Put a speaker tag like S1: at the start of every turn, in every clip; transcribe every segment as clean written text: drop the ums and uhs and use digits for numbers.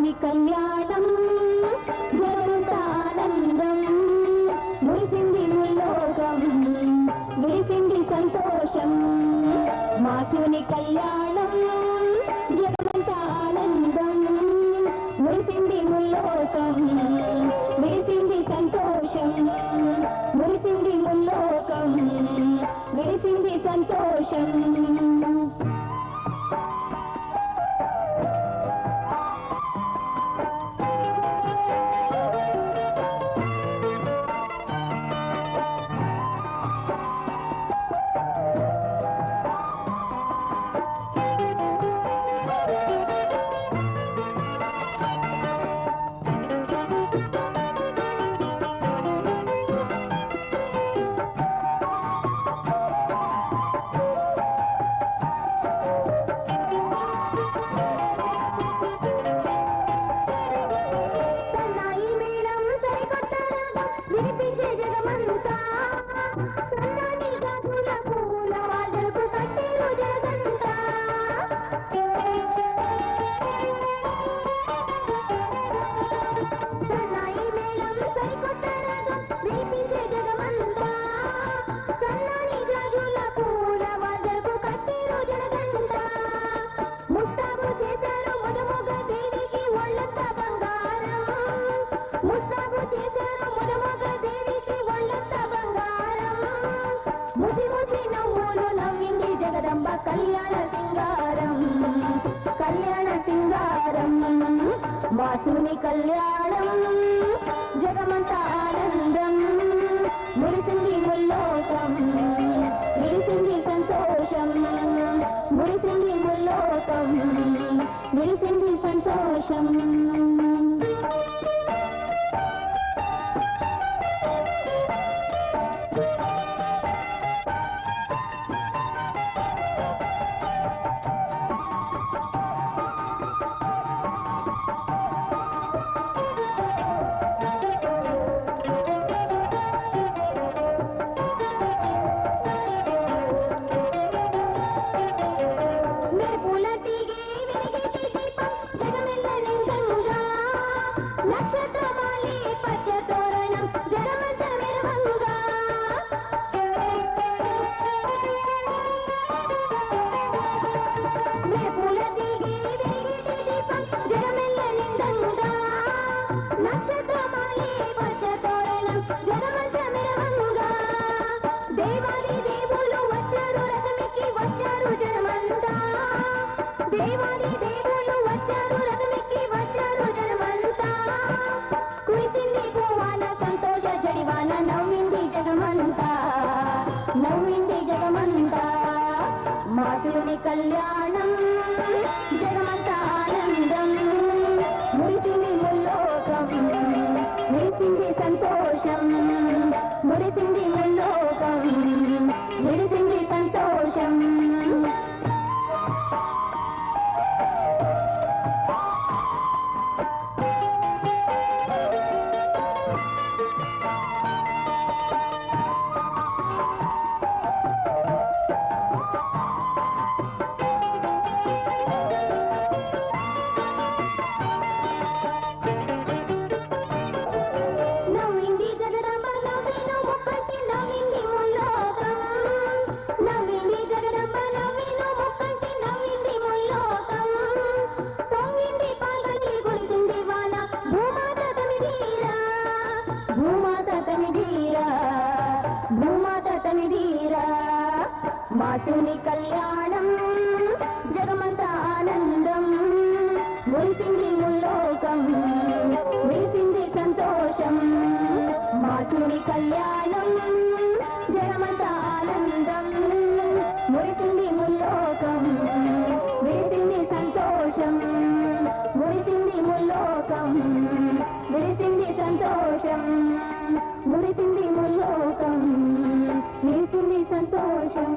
S1: మాధుని కళ్యాణం జగమంతానందం మురిసింది ముల్లోకం విరిసింది సంతోషం మాధుని కళ్యాణం జగమంతానందం మురిసింది ముల్లోకం విరిసింది సంతోషం మురిసింది ముల్లోకం విరిసింది సంతోషం మాధుని కళ్యాణం జగమంతా ఆనందం మురిసింది ముల్లోకం విరిసింది సంతోషం మురిసింది ముల్లోకం విరిసింది సంతోషం మాధుని కళ్యాణం జగమంతా ఆనందం మురిసింది ముల్లోకం విరిసింది సంతోషం మురిసింది ముల్లోకం విరిసింది సంతోషం మాధుని కళ్యాణం జగమంతా ఆనందం మురిసింది ముల్లోకం విరిసింది సంతోషం మాధుని కళ్యాణం జగమంతా ఆనందం మురిసింది ముల్లోకం విరిసింది సంతోషం మురిసింది ముల్లోకం విరిసింది సంతోషం మురిసింది ముల్లోకం విరిసింది సంతోషం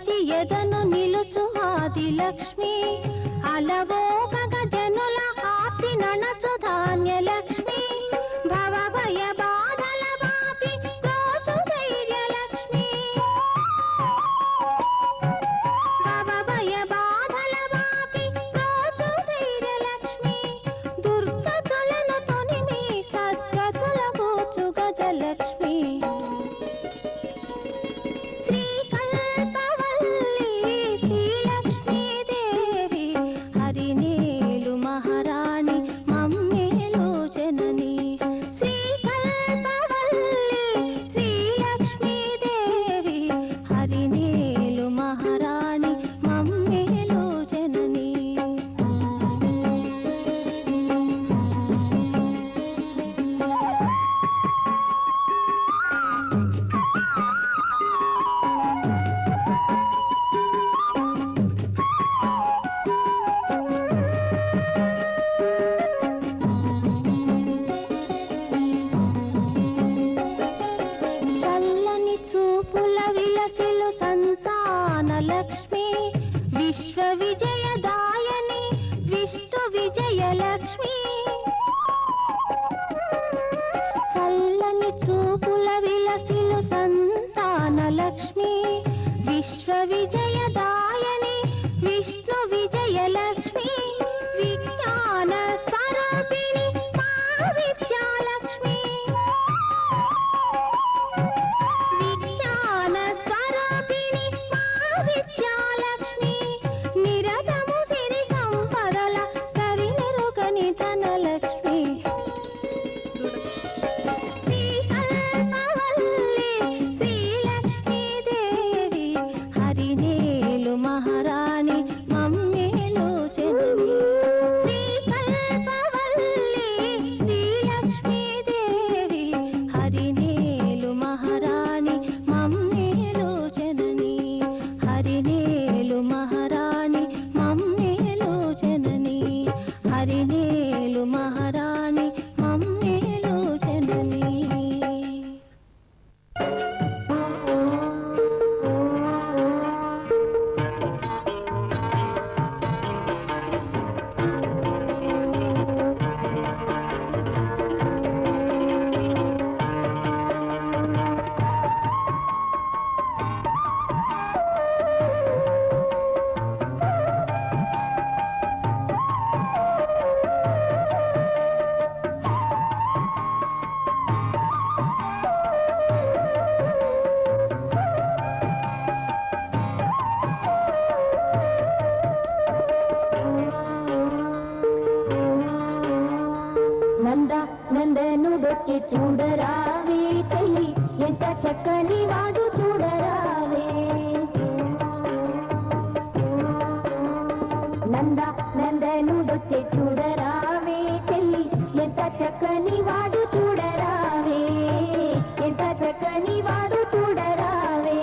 S2: కొలచి ఎదను నిలుచు ఆది లక్ష్మి అలవోగ జనుల ఆర్తి ననచు ధాన్య లక్ష్మి భవ భయ బాధల బాపి రోజు ధైర్య లక్ష్మి భవ భయ బాధల బాపి రోజు ధైర్య లక్ష్మి దుర్గతులను తొనిమి సద్గతుల కూర్చు గజలక్ష్మి లక్ష్మి విశ్వ విజయదాయని విష్ణు విజయలక్ష్మి చల్లని చూపుల విలసిలు సంతాన లక్ష్మి విశ్వ విజయదాయని విష్ణు విజయలక్ష్మి విజ్ఞాన స్వరూపిణి మా విద్యాలక్ష్మి విజ్ఞాన స్వరూపిణి మా విద్యాలక్ష్మి నిరతము సిరి సంపదల సరినెరుగని ధనలక్ష్మి శ్రీకల్పవల్లి శ్రీలక్ష్మీదేవి హరినేలు మహారాణి మమ్మేలు జనని శ్రీకల్పవల్లి శ్రీలక్ష్మీదేవి హరినేలు మహారాణి మమ్మేలు జనని హరినేలు మహారాణి మమ్మేలు జనని హరినేలు మహారాణి మమ్మేలు జనని
S1: నంద నందనుడొచ్చి చూడరావే చెల్లి ఎంత చక్కని వాడు చూడరావే నంద నందనుడొచ్చి చూడరావే చెల్లి ఎంత చక్కని వాడు చూడరావే ఎంత చక్కని వాడు చూడరావే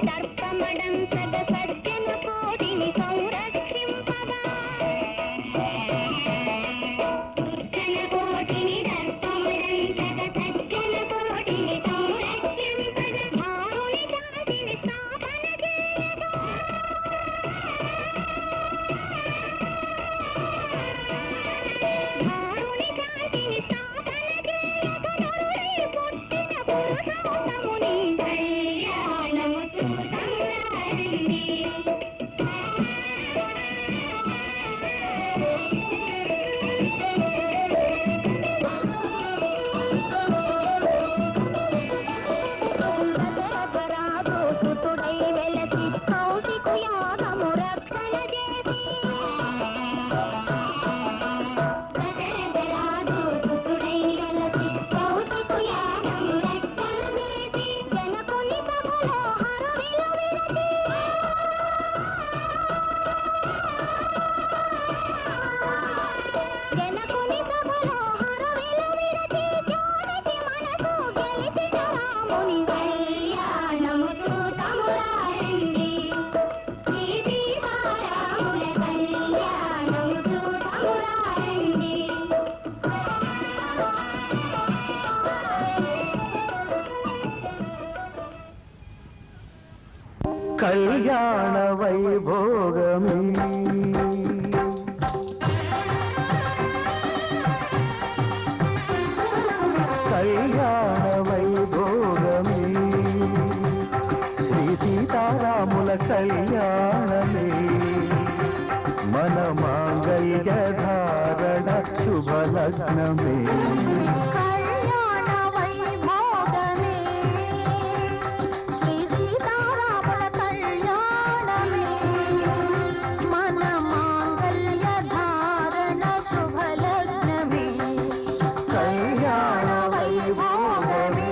S1: దర్పమడంతగ సజ్జన కోటిని సంరక్షింపగా సజ్జన కోటిని దర్పమడంతగ సజ్జన కోటిని సంరక్షింపగా భారుని శాంతిని స్థాపన చేయగా భారుని శాంతిని స్థాపన చేయగా నరుడై పుట్టిన పురుషోత్తముని కళ్యాణము చూడండి. దశరథరాజు సుతుడై వెలసి కౌశికు యాగము రక్షణ చేసి దశరథరాజు సుతుడై వెలసి కౌశికు యాగము రక్షణ చేసి జనకుని సభలో హరువిలు విరచి జనకుని సభలో హరువిలు విరచి జానకి మనసు గెలిచిన రాముని కళ్యాణము చూతమురారండి. శ్రీ సీతారాముల కళ్యాణము చూతమురారండి.
S3: కళ్యాణ వైభోగమే కళ్యాణ వైభోగమే శ్రీ సీతారాముల కళ్యాణమే మన మాంగళ్య ధారణ శుభలగ్నమే
S2: కళ్యాణ వైభోగమే శ్రీ సీతారాముల కళ్యాణమే మన మాంగళ్య ధారణ శుభలగ్నమే
S3: కళ్యాణ వైభోగమే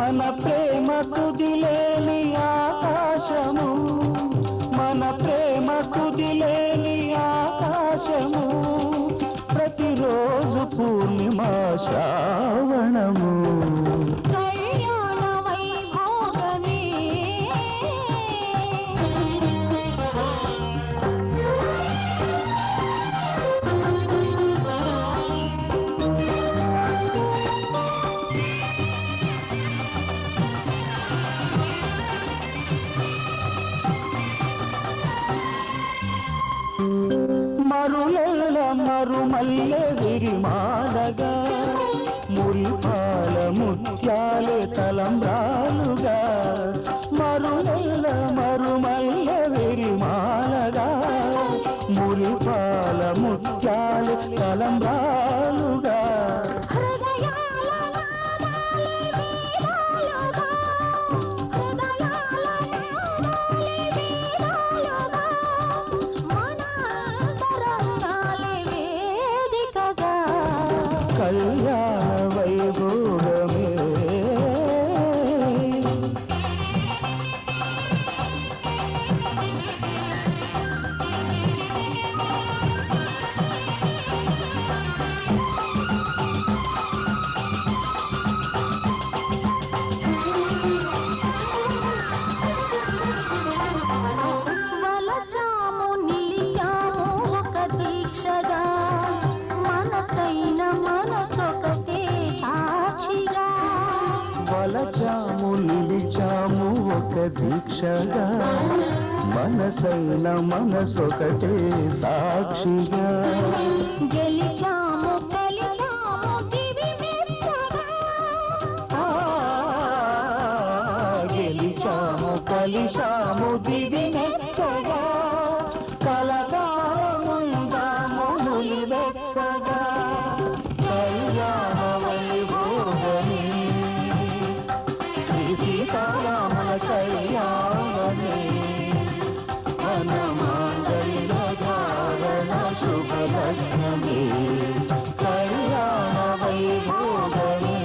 S3: మన ప్రేమ తుదిలేని ఆకాశము, మన ప్రేమ తుదిలేని ఆకాశము, ప్రతిరోజు పూర్ణిమ శ్రావణము.
S2: కళ్యాణ వైభోగమే
S3: మరులెల్ల మరుమల్లె విరిమాలగా, మురిపాల ముత్యాలే తలంబ్రాలుగా. మరులెల్ల మరుమల్లె విరిమాలగా, మురిపాల ముత్యాలే తలంబ్రాలుగా.
S2: హృదయాల నాదాలే వీణాలుగా, హృదయాల నాదాలే వీణాలుగా, మన అంతరంగాలే వేదికగా.
S3: కళ్యాణ వైభోగమే
S2: వలచాము నిలిచాము ఒక దీక్షగా, మనసైన మనసొకటే సాక్షిగా.
S3: వలచాము నిలిచాము ఒక దీక్షగా, మనసైన మనసొకటే సాక్షిగా.
S2: గెలిచాము కలిచాము దివి మెచ్చగా,
S3: గెలిచాము కలిశాము దివి మెచ్చగా, కలకాలముందాము నులివెచ్చగా. కళ్యాణ వైభోగమే శ్రీ సీతారాముల కళ్యాణమే, మన మాంగళ్య ధారణ శుభలగ్నమే. కళ్యాణ వైభోగమే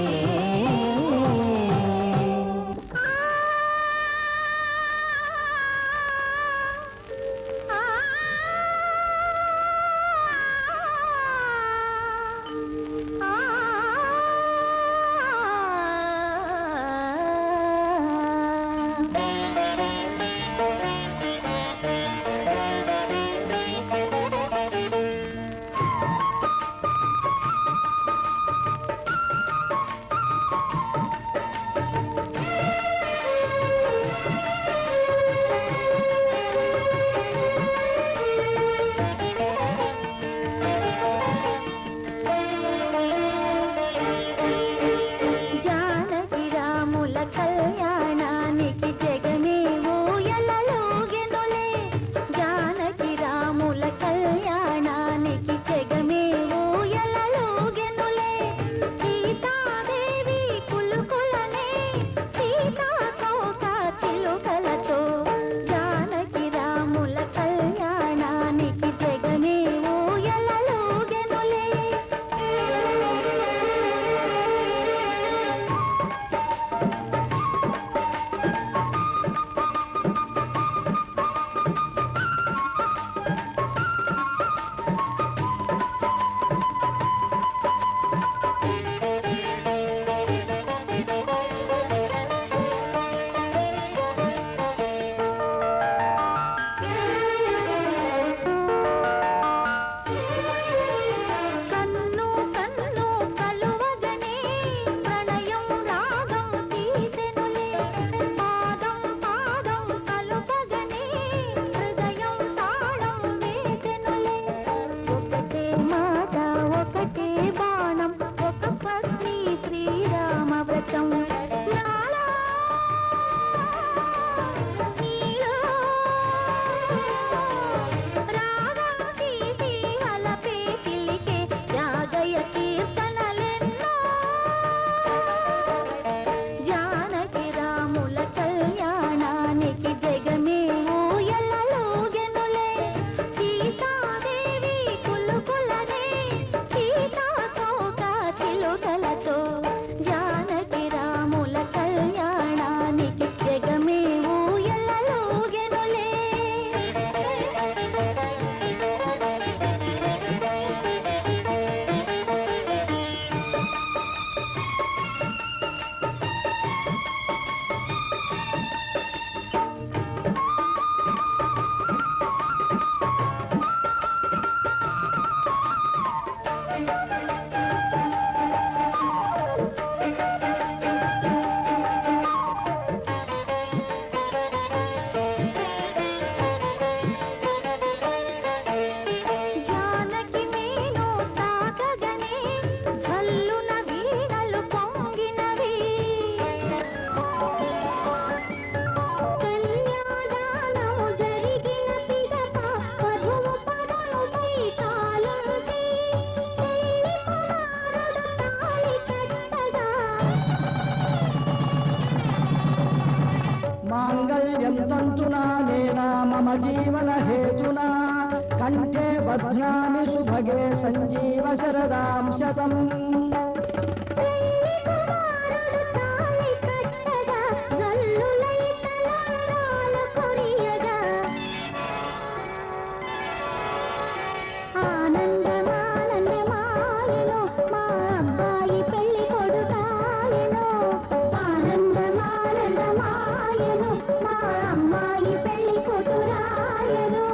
S2: జానకి నేను తాకగనే జల్లున వీణలు పొంగినవి కన్యాదానము జరిగిన పిదప వధువు పదముపై తాళంచి పెళ్లి కుమారుడు తాళి కట్టగా
S3: మాంగళ్యం తంతునా నేనా మమ జీవన హేతునా కంఠే బధ్నామి సుభగే సంజీవ శరదాం శతం
S2: పెళ్లి కుమారుడు తాళి కట్టగా జల్లులై తలంబ్రాలు కొరియగా ఆనందమానందమాయెను మా అబ్బాయి పెళ్లి కొడుకాయెను ఆనందమానందమాయెను మా అమ్మాయి పెళ్లి కూతురాయెను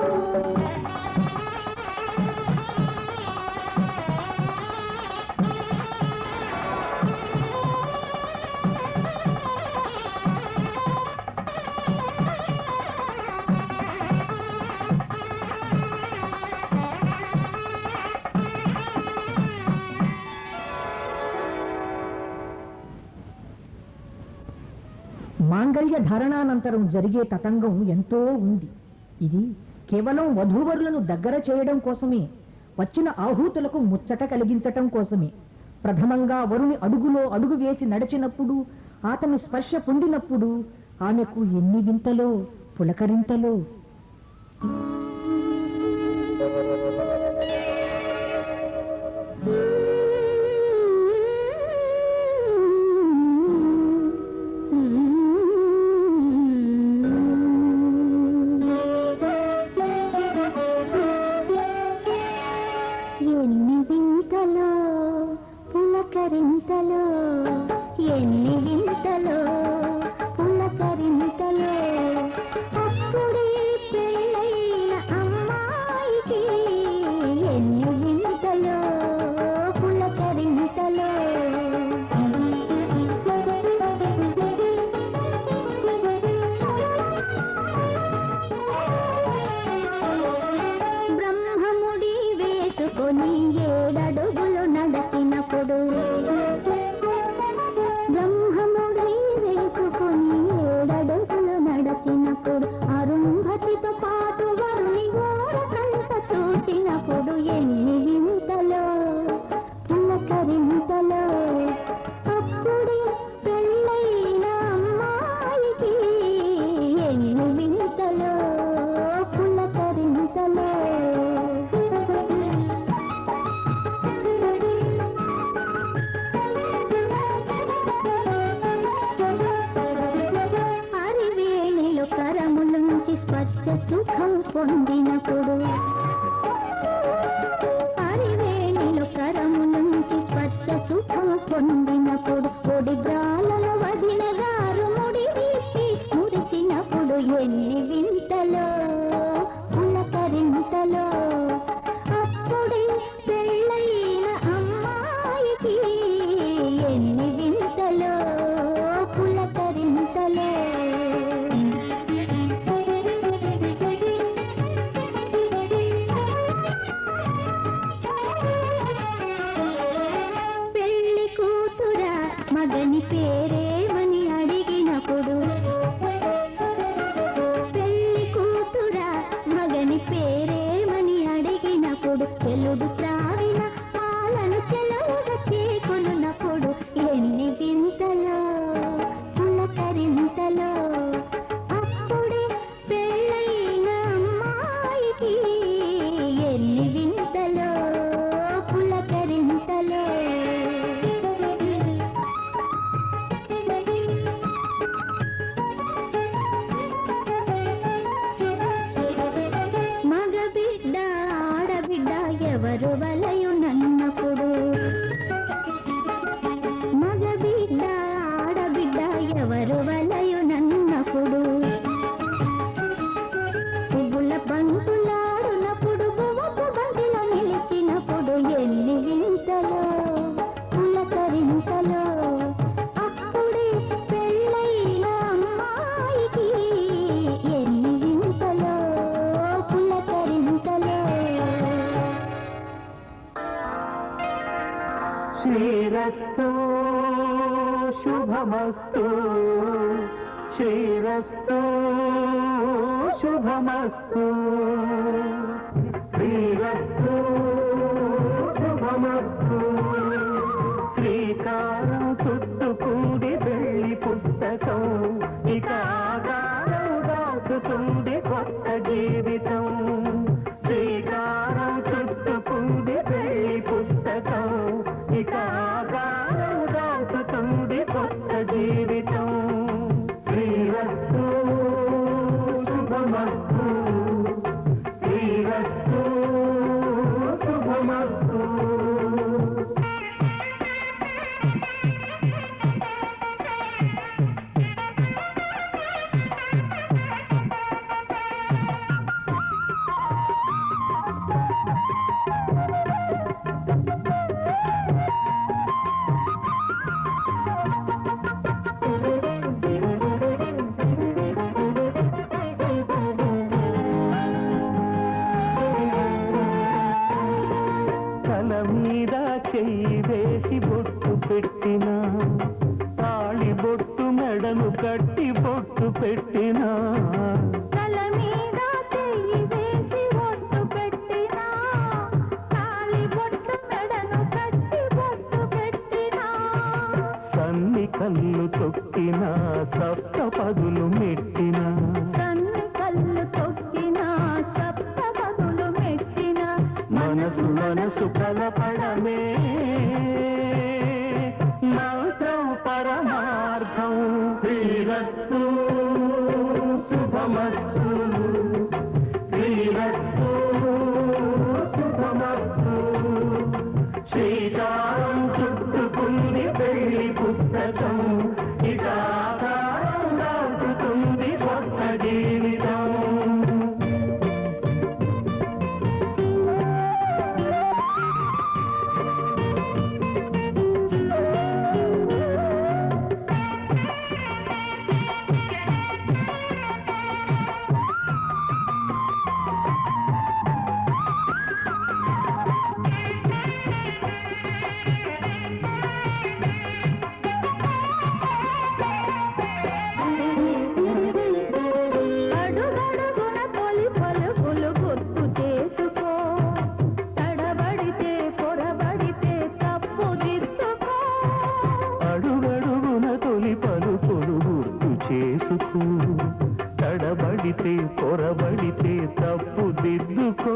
S4: మాంగళ్య ధారణానంతరం జరిగే తతంగం ఎంతో ఉంది. ఇది కేవలం వధూవరులను దగ్గర చేయడం కోసమే, వచ్చిన ఆహూతులకు ముచ్చట కలిగించటం కోసమే. ప్రథమంగా వరుని అడుగులో అడుగు వేసి నడిచినప్పుడు, అతని స్పర్శ పొందినప్పుడు ఆమెకు ఎన్ని వింతలో పులకరింతలో.
S2: ఎన్ని వింతలో పులకరింతలో ఎన్ని వింతలో పులకరింతలో అప్పుడే పెళ్ళైన అమ్మాయికి ఎన్ని వింతలో పులకరింతలో బ్రహ్మముడి వేసుకొని ఏడడుగులు నడచినప్పుడు బ్రహ్మముడి వేసుకొని ఏడడుగులు నడచినప్పుడు అరుంధతితో పాటు వరుని గోడ కంట చూచినప్పుడు ఎన్ని వింతలో పులకరింతలో అప్పుడే పెళ్ళైన అమ్మాయికి ఎన్ని వింతలో పులకరింతలో హరివేణిలో కరములుంచి స్పర్శ సుఖం పొందినప్పుడు హరివేణిలో కరములుంచి స్పర్శ సుఖం పొందినప్పుడు ఒడిగ్రాలలో వదిన గారు ముడి విప్పి మురిసినప్పుడు ఎన్ని వింతలో పులకరింతలో అప్పుడే పెళ్ళైన అమ్మాయికి ఎన్ని వింతలో పులకరింతలో పెళ్లి కూతురా మగని పేరేమని అడిగినప్పుడు పెళ్లి కూతురా మగని పేరేమని అడిగినప్పుడు చెలుడు త్రావిన పాలను చెలవుగా చేకొనున్నప్పుడు ఎన్ని వింతలో పులకరింతలో అప్పుడే పెళ్ళైన అమ్మాయికి ఎన్ని వింతలో పులకరింతలో మగ బిడ్డ ఆడబిడ్డ ఎవరు వలయు నన్నప్పుడు మగ బిడ్డ ఆడబిడ్డ ఎవరు వలయు నన్నప్పుడు పువ్వుల బంతులాడునప్పుడు పువ్వు బంతిలో నిలిచినప్పుడు ఎన్ని వింతలో
S5: శ్రీరస్తు శుభమస్తు శ్రీరస్తు శుభమస్తు శ్రీరస్తు శుభమస్తు శ్రీకారం చుట్టుకుంది వెళ్ళి పుస్తకం ఇక ఆకారం దాచుతుంది కొత్త జీవితం శ్రీకారం చుట్టుకుంది వెళ్ళి పుస్తకం ఇక ఆకారం దాచుతుంది కొత్త జీవితం శ్రీరస్తు శుభమస్తు శ్రీరస్తు శుభమస్తు చెయ్యి వేసి బొట్టు పెట్టినా తాళి బొట్టు మెడను కట్టి బొట్టు పెట్టినా
S2: తల మీద చెయ్యి వేసి బొట్టు పెట్టినా తాళి బొట్టు మెడను కట్టి బొట్టు పెట్టినా
S5: సన్ని కళ్ళు తొక్కినా సప్త పదులు మెట్టినా
S2: సన్ని కళ్ళు తొక్కినా సప్త పదులు మెట్టినా
S5: మనసు మనసు కలపడమే మంత్రం పరమార్థం శ్రీరస్తు శుభమస్తు శ్రీరస్తు శుభమస్తు శ్రీకారం చుట్టుకుంది పెళ్లి పుస్తకం ఇక ఆకారం దాచుతుంది కొత్త జీవితం తడబడితే పొరబడితే తప్పు దిద్దుకో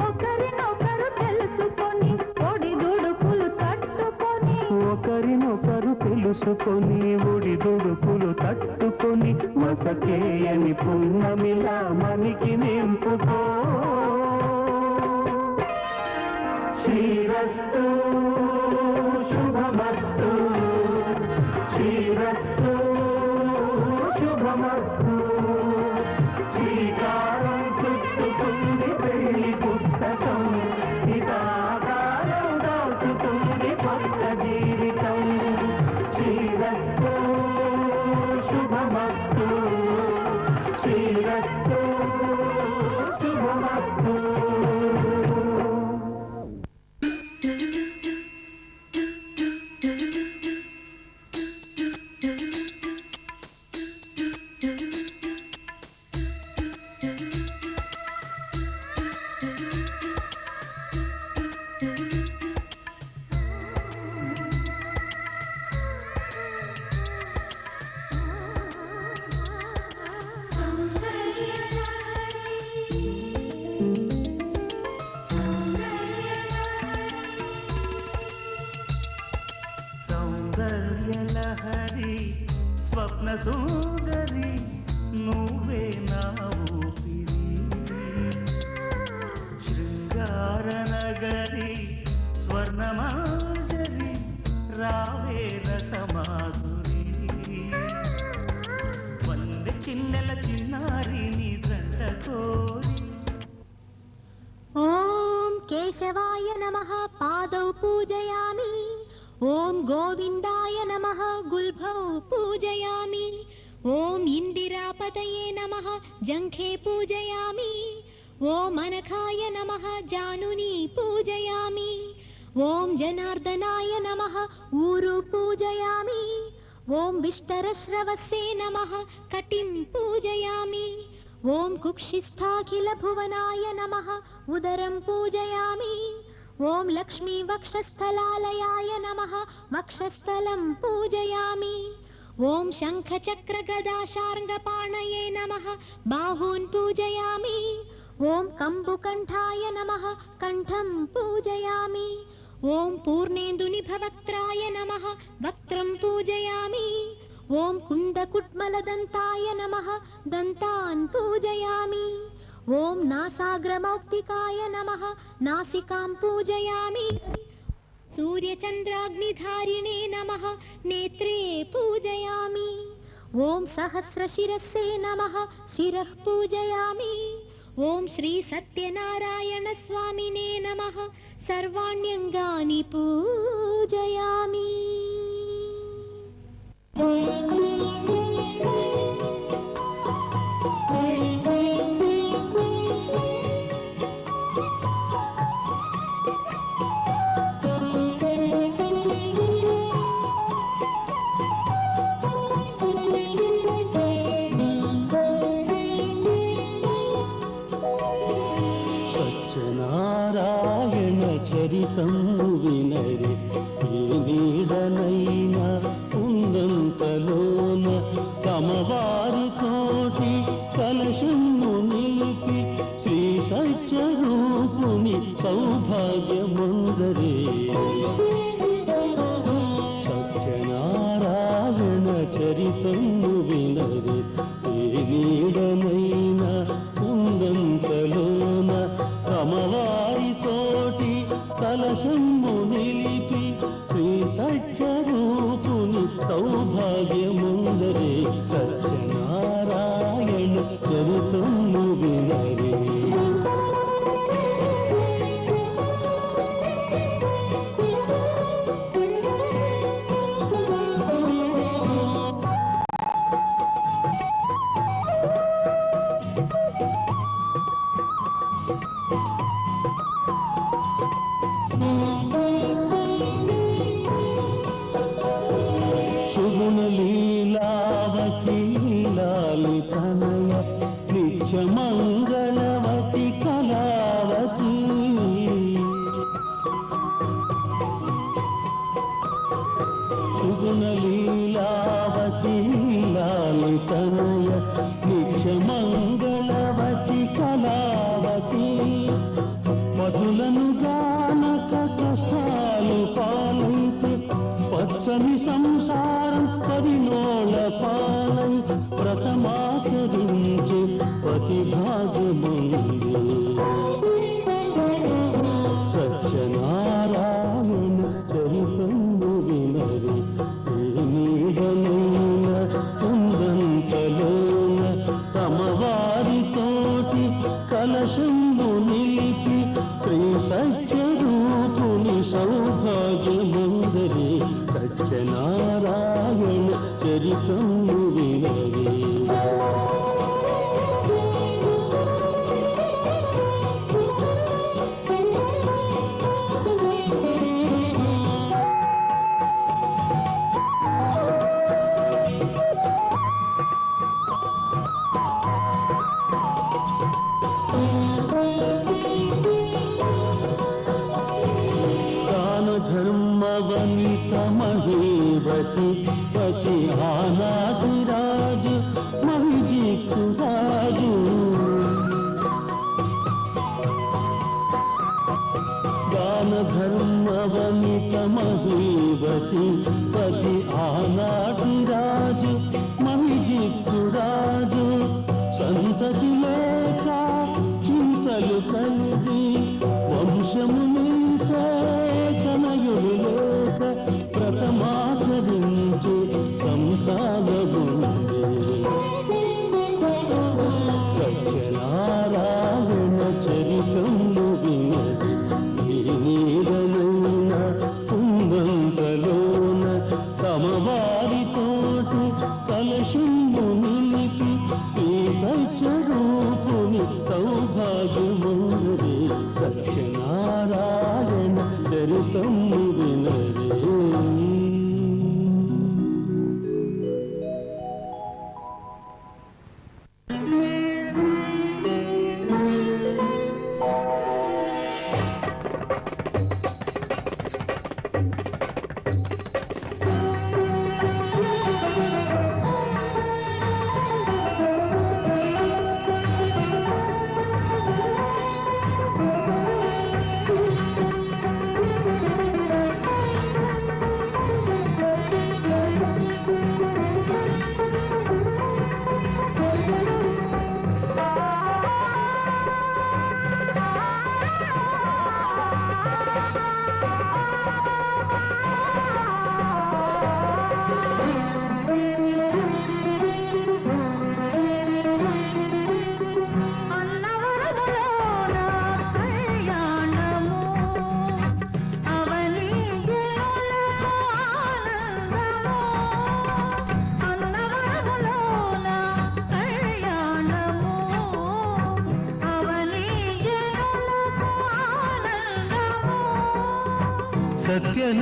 S2: ఒకరినొకరు తెలుసుకొని ఒడిదుడుకులు తట్టుకొని
S5: ఒకరినొకరు తెలుసుకొని ఒడిదుడుకులు తట్టుకొని మసకేయని పున్నమిలా మనికి నింపుకో శ్రీరస్తు శుభమస్తు శ్రీరస్తు శుభమస్తు శ్రీకారం చుట్టుకుంది పెళ్లి పుస్తకం ఇక ఆకారం దాచుతుంది కొత్త జీవితం శ్రీరస్తు శుభమస్తు శ్రీరస్తు శుభమస్తు సౌందర్యలహరి స్వప్న సుందరి నువ్వే నా ఊపిరి శృంగార నగరి స్వర్ణమాజరి రావే రసమాధురి వందె చిన్నెల చిన్నారి నీ జంట కోరి
S2: ఓం కేశవాయ నమః పాదౌ పూజయామి ఓం గోవిందాయ నమః గుల్భౌ పూజయామి ఓం ఇందిరాపతయే నమః జంఘే పూజయామి ఓం అనఘాయ నమః జానుని పూజయామి ఓం జనార్దనాయ నమః ఊరు పూజయామి. ఓం విష్టరశ్రవస్సే నమః కటిం పూజయామి. ఓం కుక్షిస్థాఖిల భువనాయ నమః ఉదరం పూజయామి. ఓం లక్ష్మీ వక్షస్థలాలయాయ నమః వక్షస్థలం పూజయామి. ఓం శంఖ చక్ర గదా శార్ంగపాణయే నమః బాహూన్ పూజయామి. ఓం కంబుకంఠాయ నమః కంఠం పూజయామి. ఓం పూర్ణేందునిభవక్త్రాయ నమః వక్త్రం పూజయామి. ఓం కుందకుట్మలదంతాయ నమః దంతాన్ పూజయామి. ఓం నాసాగ్రమౌక్తికాయ నమః నాసికాం పూజయామి. సూర్యచంద్రాగ్నిధారిణే నమః నేత్రే పూజయామి. ఓం సహస్రశిరస్సే నమః శిరః పూజయామి. ఓం శ్రీ సత్యనారాయణ స్వామినే నమః సర్వాణ్యంగాని పూజయామి.
S6: సత్యనారాయణ చరితం వినరే ఏ నీడనైనా ఉన్నంతలోన తమవారి తోటి కలశము నిలిపి శ్రీ సత్యరూపుని సౌభాగ్యముందరే. సత్యనారాయణ చరితం వినరే ఏ నీడనైనా ఉన్నంతలోన తమవారి తోటి కలశము నిలిపి శ్రీ సత్యరూపుని సౌభాగ్యముందరే. సత్యనారాయణ చరితము వినరే. సుగుణలీలావతి లాలితనయ నిత్యమంగళవతి కళావతి. సుగుణలీలావతి లాలితనయ నిత్యమంగళవతి కళావతి. మధులను గానక కష్టాలు పాలైతే పచ్చని సంసారం పరినోళ పాలై వ్రతమాచరించే పతిభాగముంది. సత్యనారాయణ చరితము వినరే ఏ నీడలోన కుందంతలోన తమవారి తోటి కలశము నిలిపి శ్రీ సత్యరూపుని సౌభాగ్యముందరే. సత్యనారాయణ చరితము వినరే. ధర్మవనిత మహేవతి పతి ఆనాదిరాజు మహిజిత్తురాజు. దాన ధర్మవనిత మహేవతి పతి ఆనాదిరాజు మహిజిత్తురాజు. సంతతి లేక చింతలు కలిగి వంశము తనయుడు లేక వ్రతమాచరించి సంసారముందే. సత్యనారాయణ చరితము వినరే ఏ నీడనైన కుందంతలోన తమవారి తోటి కలశము నిలిపి శ్రీ సత్యరూపుని సౌభాగ్యముందరే. చరితము వినరే.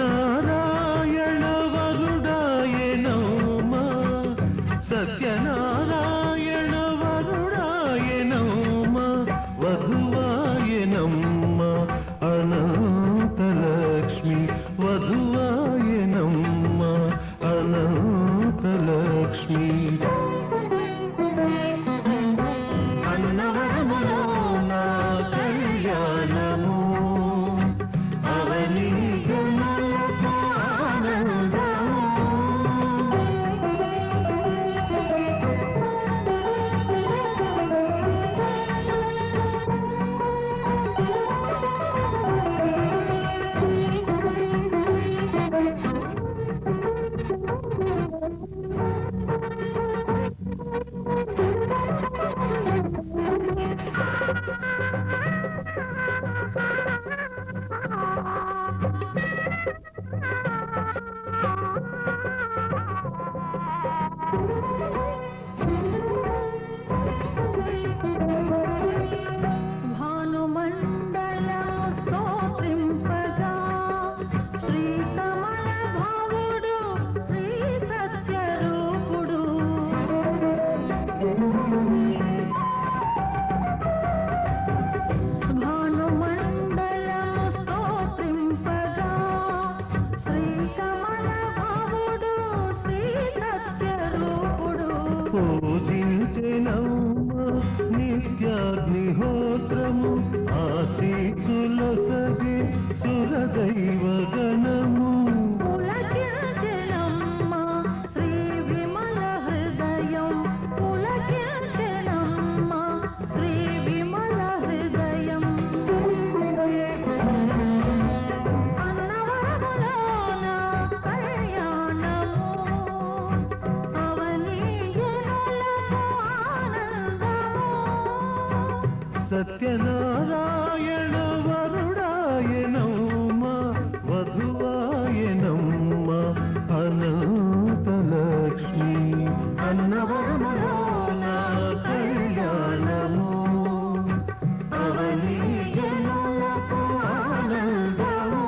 S5: సత్యనారాయణ వరుడాయనౌమా సత్యనారాయణ వరుడాయనౌమా వధువాయనమ్మ అనంతలక్ష్మి వధువాయనమ్మ అనంతలక్ష్మి అన్నవరములో నా కళ్యాణము అవని జనులకు ఆనందము. పూజించెనమ్మ నిత్యాగ్నిహోత్రము ఆశీసుల సగే సురదైవగణము. సత్యనారాయణ వరుడాయనౌమ వధువాయనమ్మ అనంతలక్ష్మి అన్నవరములో నా కళ్యాణము అవని జనులకు ఆనందము.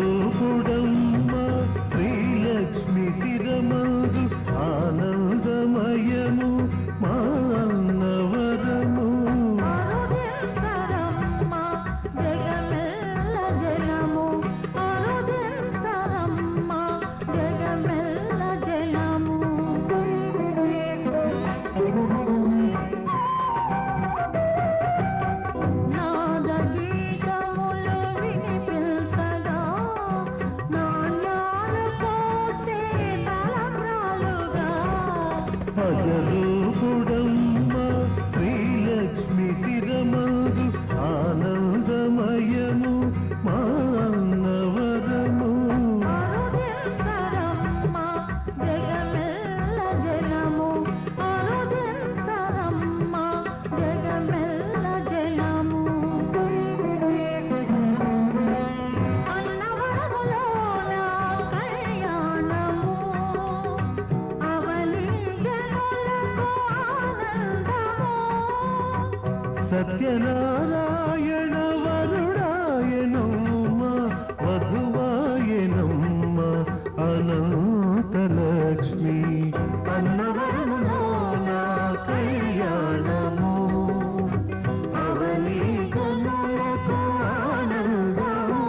S5: భజరూపుడమ్మ శ్రీలక్ష్మి శిరమందు ఆనందమయము మా అన్నవరము.
S1: అరుదించరమ్మ
S5: సత్యనారాయణ వరుడాయనమ్మ వధువాయనమ్మ అనంతలక్ష్మి అన్నవరములో నా కళ్యాణము అవని జనులకు ఆనందము.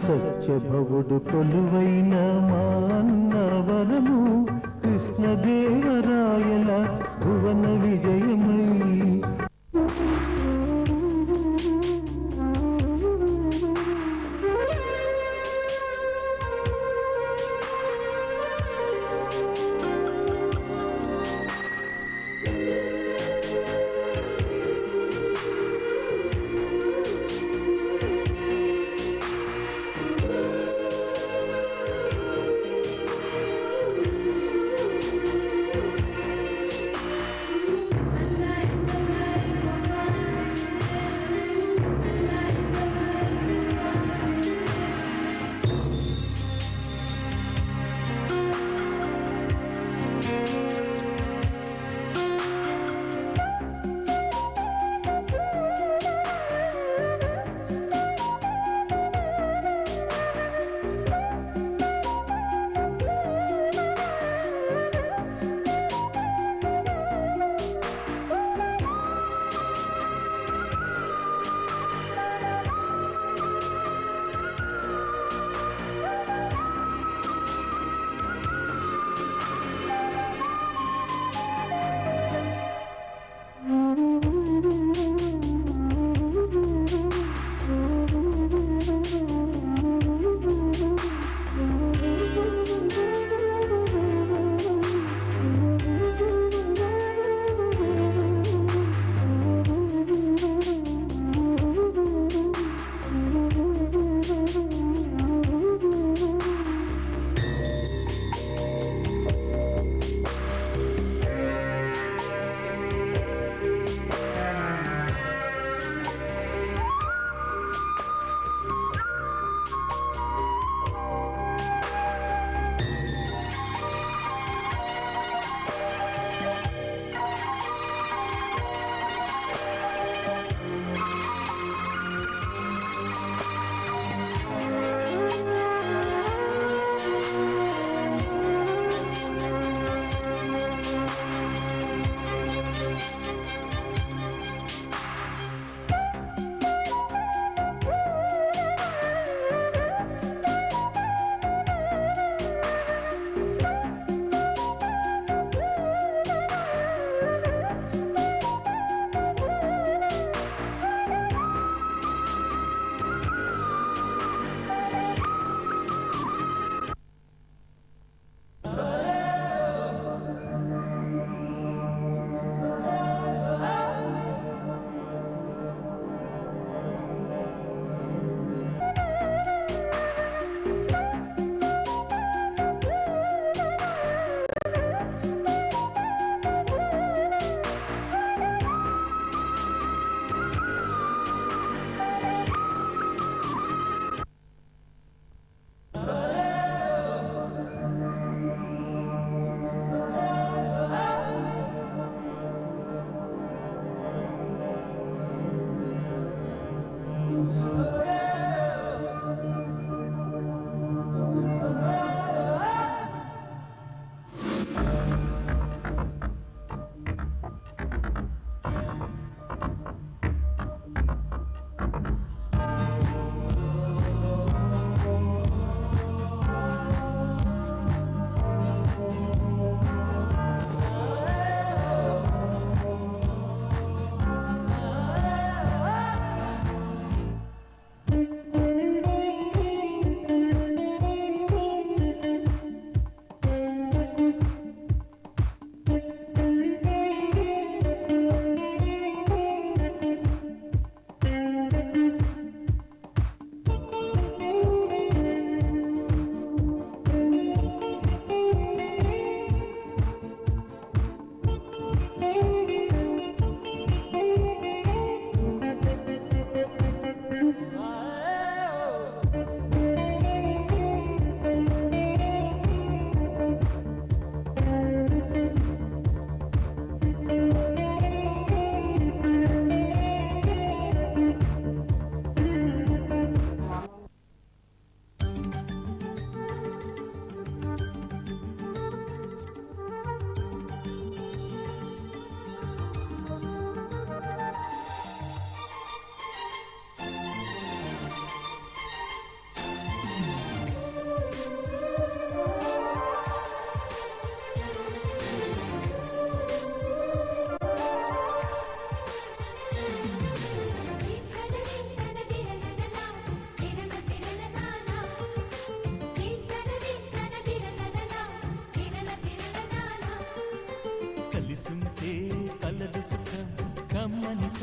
S5: సత్యభవుడు కొలువైన మా అన్నవరము కృష్ణదేవరాయల భువన విజయమై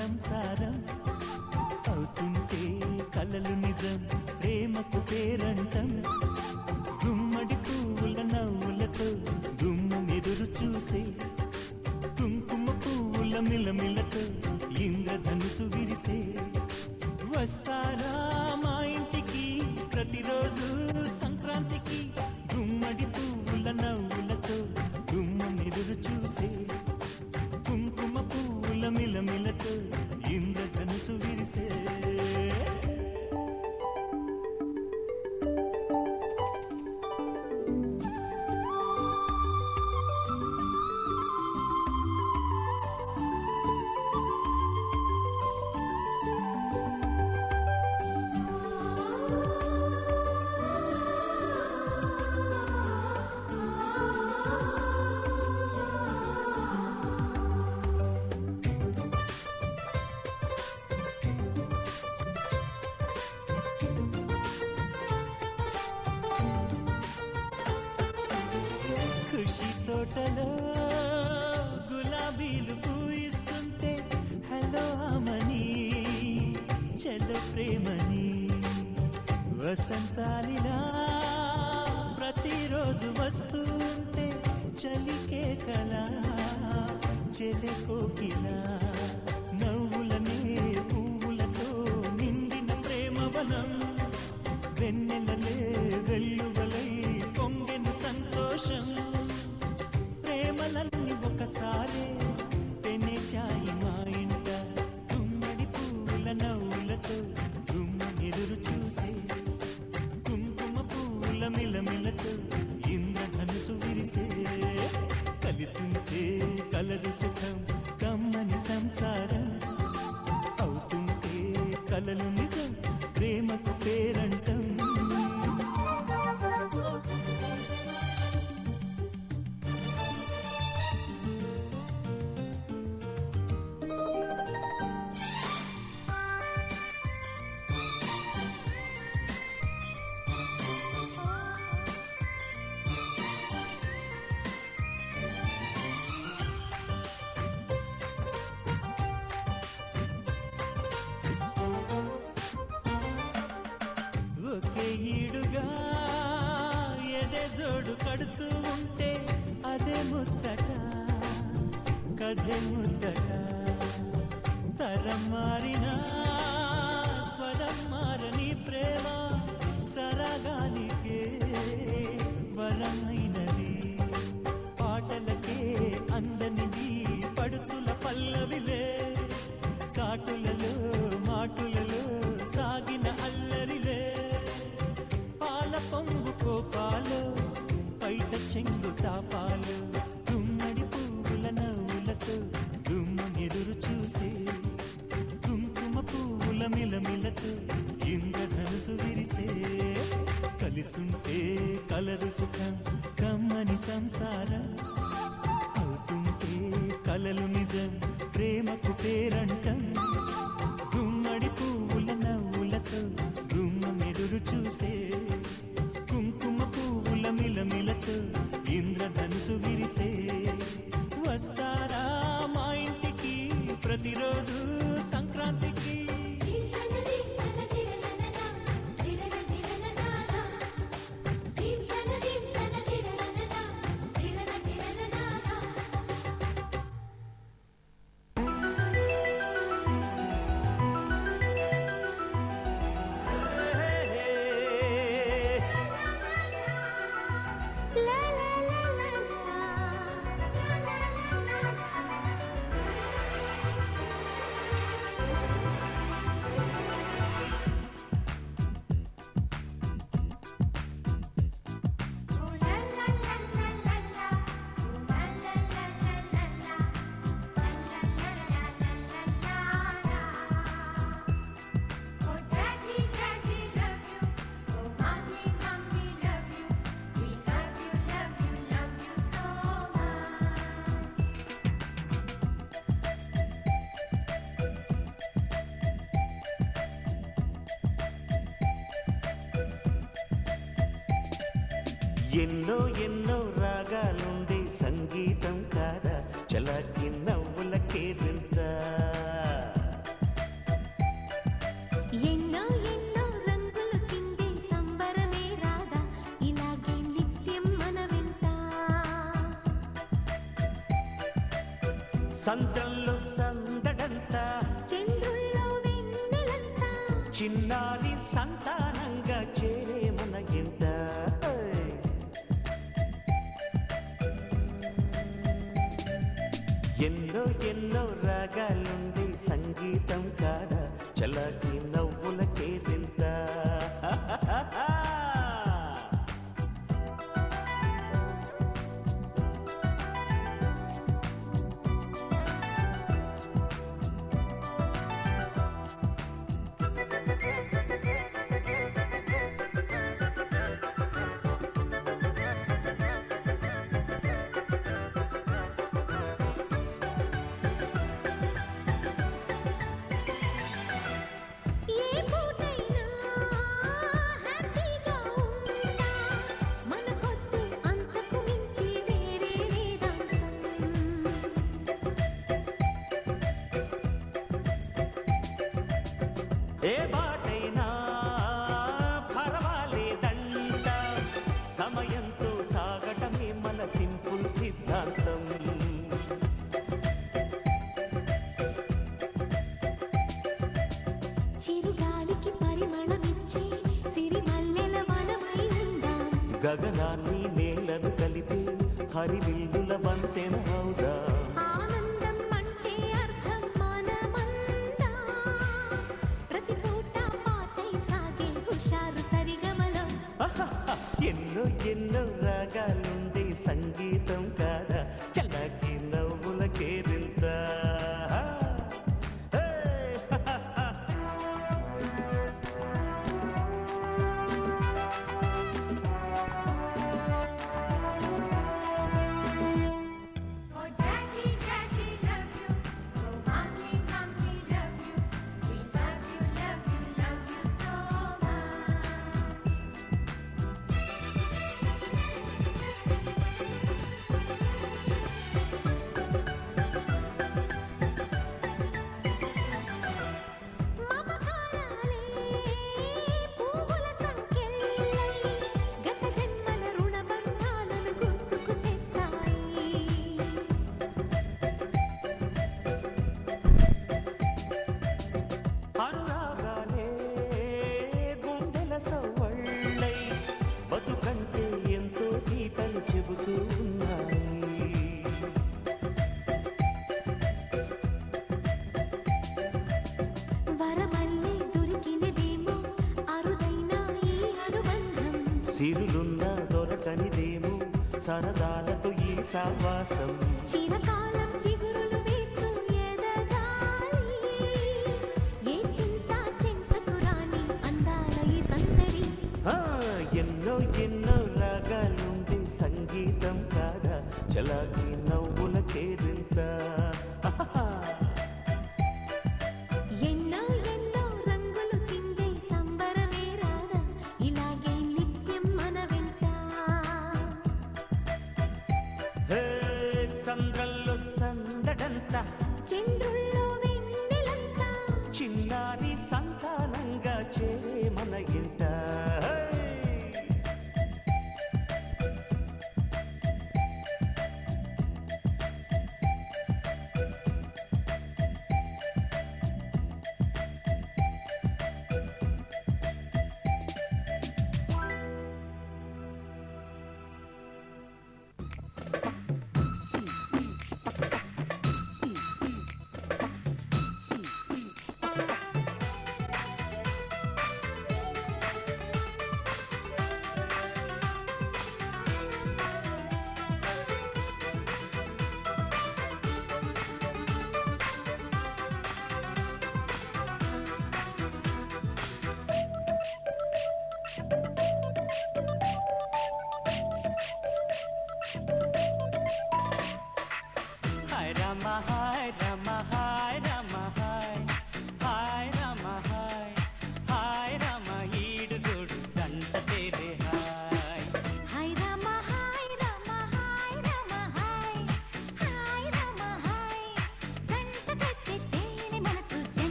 S5: సంసారం అవుతుంటే కలలు నిజం ప్రేమకు పేరంటం గుమ్మడి పువ్వుల నవ్వులతో గుమ్మం ఎదురు చూసే కుంకుమ పువ్వుల మిలమిలతో ఇంద్రధనుసు విరిసే వస్తారా మా ఇంటికి ప్రతిరోజు సంక్రాంతికి గుమ్మడి పువ్వుల నవ్వులతో గుమ్మం ఎదురు చూసే కుంకుమ పువ్వుల మిలమిలతో ఇంద్రధనుసు విరిసే ఖుషి తోటలో గులాబీలు పూయిస్తుంటే హలో అమని చల ప్రేమని వసంతాలిలా ప్రతిరోజు వస్తుంటే చలికే కలా చెలె కోకిలా నవ్వులనే పువ్వులతో నిండిన ప్రేమవనం వెన్నెలలే వెల్లువలై పొంగిన సంతోషం ప్రేమలన్నీ ఒకసారి పెనేశాయి మా ఇంట గుమ్మడి పువ్వుల నవ్వులతో గుమ్మ ఎదురు చూసే కుంకుమ పువ్వుల మిలమిలతో ఇంద్రధనుసు విరిసే కలిసింటే కలదు సుఖం కమ్మని సంసారం అవుతుంటే కలలు నిజం ప్రేమకు పేరంటం ఒకే ఈడుగా ఎదే జోడు కడుతూ ఉంటే అదే ముచ్చట కథే ముద్దట తరం మారినా స్వరం మారని ప్రేమ సరగానికే వరమైనది పాటలకే అందనిది పడుచుల పల్లవిలే చాటులలో మాటులలో సాగిన అల్లరిలే పాల పొంగు కోపాలు పైట చెంగు తాపాలు గుమ్మడి పువ్వుల నవ్వులతో గుమ్మం ఎదురు చూసే కుంకుమ పువ్వుల మిలమిలతో ఇంద్రధనుసు విరిసే కలిసుంటే కలదు సుఖం కమ్మని సంసారం అవుతుంటే కలలు నిజం ప్రేమకు పేరంటం గుమ్మడి పువ్వుల నవ్వులతో గుమ్మం ఎదురు చూసే కుంకుమ పువ్వుల మిలమిలతో ఇంద్రధనుసు విరిసే వస్తారా మా ఇంటికి ప్రతిరోజు సంక్రాంతికి ఎన్నో ఎన్నో రాగాలుండే సంగీతం కాదా చలాకి నవ్వుల కేరింత సంద్రంలో సందడంతా
S2: చంద్రుల్లో వెన్నెలంతా
S5: చిన్నారి సంతానంగా చేరే మన ఇంట ఎన్నో ఎన్నో రాగాలుండే సంగీతం కాదా చలాకి నవ్వులకే తింటా
S2: ఏ పూటైనా హ్యాపీగా ఉంటా మనకొద్దు అంతకు మించి వేరే వేదాంతం
S5: ఏ బాటైనా పర్వాలేదంట సమయంతో సాగటమే మన సింపుల్ సిద్ధాంతం
S2: చిరుగాలికి పరిమళమిచ్చే సిరిమల్లెల వనమై ఉందాం
S5: గగనాన్ని నేలను కలిపి హరివిల్లుల వంతెన అవుదా
S2: ఆనందం అంటే అర్థం మనమందా ప్రతి పూట పాటై సాగే హుషారు సరిగమలో
S5: ఎన్నో ఎన్నో రాగాలుండే సంగీతం కాదా చల్లకి నవ్వులకే తింటా
S1: Oh daddy, daddy, love you. Oh mommy, mommy, love you. We love you, love you, love you so much.
S2: మమకారాలే పువ్వుల సంకెళ్ళై గత జన్మల రుణబంధాలను గుర్తుకు తెస్తాయి
S5: అనురాగాలే గుండెల సవ్వళ్ళై బతుకంటే ఎంతో గీతలు చెబుతూ ఉన్నాయి
S2: వరమల్లే దొరికినదేమో అరుదైన ఈ అనుబంధం
S5: సిరులున్న దొరకనిదేమో సరదాలతో ఈ సావాసం
S2: చిరకాలం చిగురులు వేస్తూ ఎదగాలి ఏ చింత చింతకు రాని అందాల ఈ సందడి
S5: ఆ, ఎన్నో ఎన్నో రాగాలుండే సంగీతం కాదా చలాకి నవ్వులకే తింటా
S2: ఎన్నో ఎన్నో రంగులు చిందే సంబరమే రాదా ఇలాగే నిత్యం మన వెంట
S5: హే సంద్రంలో సందడంతా
S2: చంద్రుల్లో వెన్నెలంతా
S5: చిన్నారి సంతానంగా చేరే మన ఇంట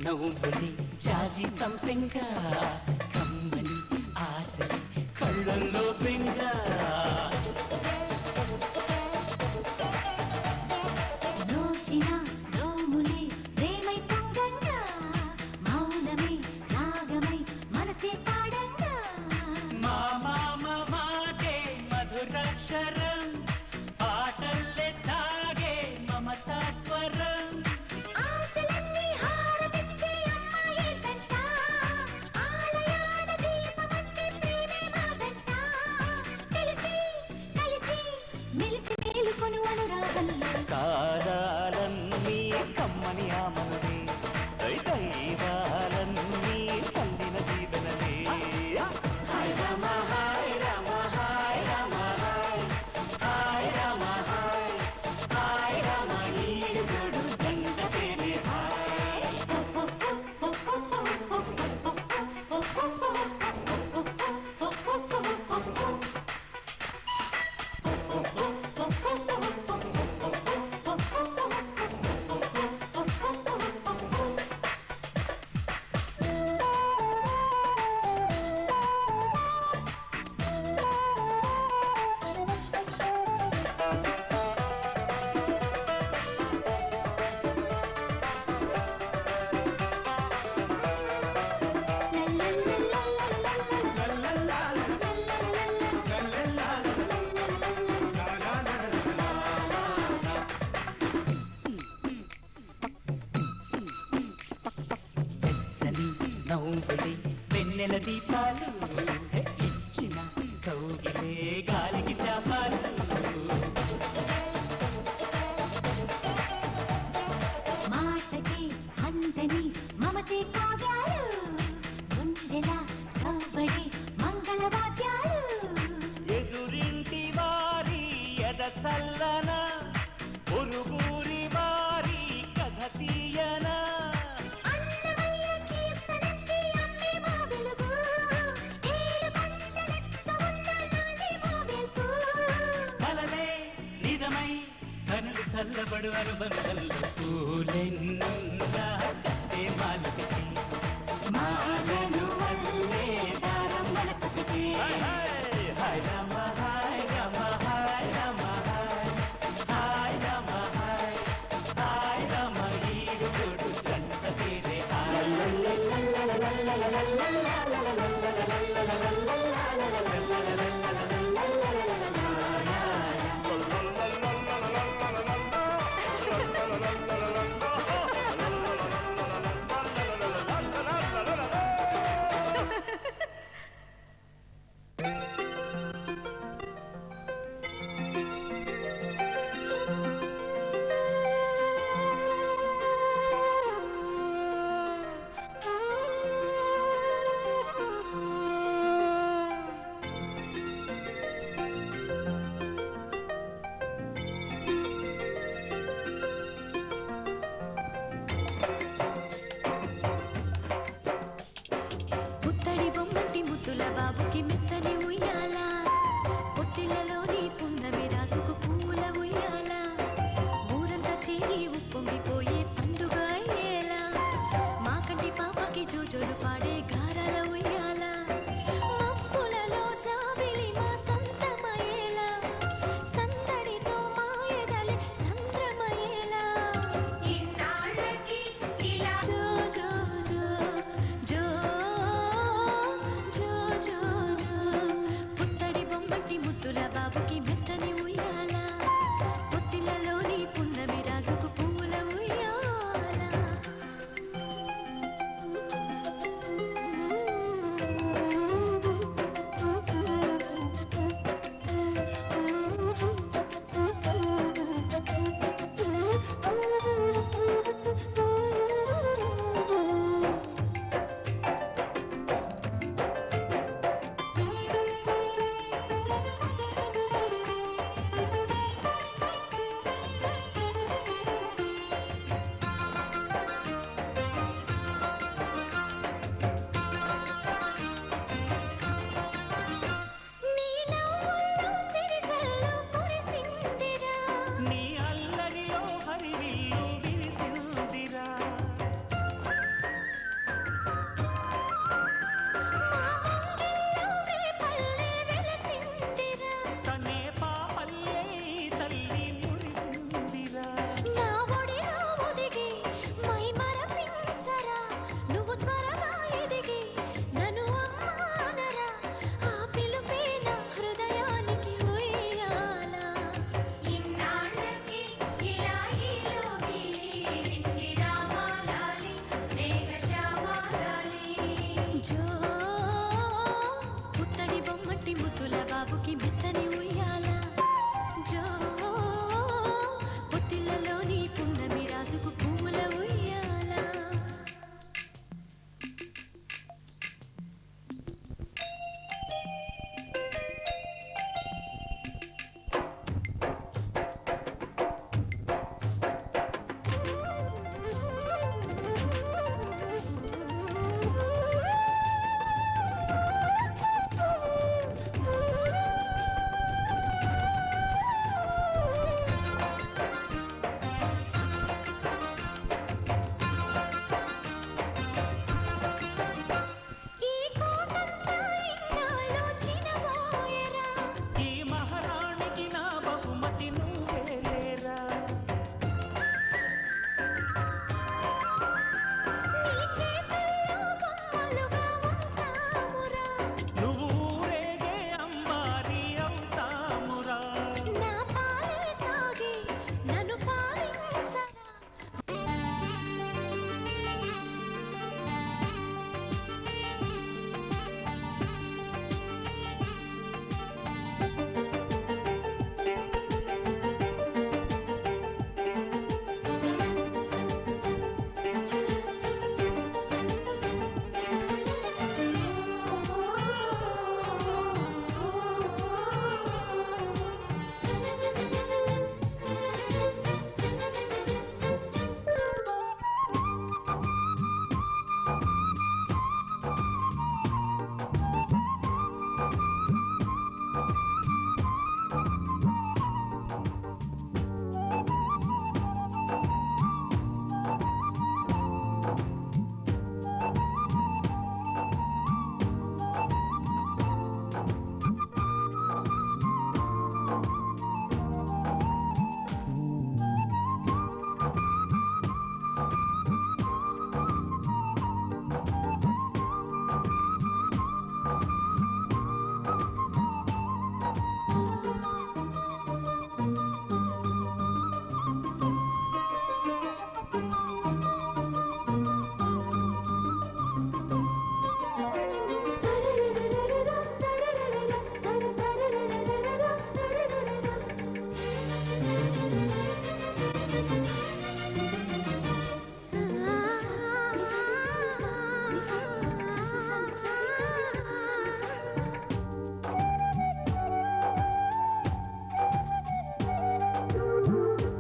S5: నవ్వుని జాజి సంపెంగ కమ్మని ఆశని కళ్ళల్లో బెంగ
S2: నోచిన నోములే ప్రేమై పొంగంగా మౌనమే రాగమై మనసే పాడంగా
S5: మా మామ మాటే మధురాక్షరం పాటల్లే సాగే మమతా స్వరం
S2: ఆశలన్నీ హారతిచ్చే అమ్మాయే జంట ఆలయాల దీపమంటే ప్రేమే మాదంట కలిసి కలిసి మెలిసి మేలుకొను అనురాగంలో
S5: కారాలన్నీ కమ్మని ఆమలనే దైవాలన్నీ చల్లిన దీవెనలే హాయ్ రామ హాయ్ రామ హాయ్ రామ హాయ్ హాయ్ రామ హాయ్ హాయ్ రామ ఈ జోడు జంట పేరే హాయ్ వెచ్చని నవ్వులే వెన్నెల దీపాలు ఇచ్చిన కౌగిలే గాలికి శాపాలు
S2: మాటకి అందని మమతే కావ్యాలు గుండెల సవ్వడి మంగళవాద్యాలు
S5: ఎదురింటి వారి ఎద చల్లన పొరుగురి వారి కథ తీయనా
S2: అన్నమయ్య కీర్తనకి అమ్మే మా వెలుగు ఏడు కొండలెత్త ఉన్న నాది మా వెలుగు
S5: కలలే నిజమై కనులు చల్లబడు అనుబంధంలో పూలెన్నుందా కట్టే మాలికటి మాలను వల్లే దారం మనసుకటి హాయ్ రామ హాయ్ రామ హాయ్ రామ హాయ్ హాయ్ రామ హాయ్ హాయ్ రామ ఈడు జోడు జంట పేరే హాయ్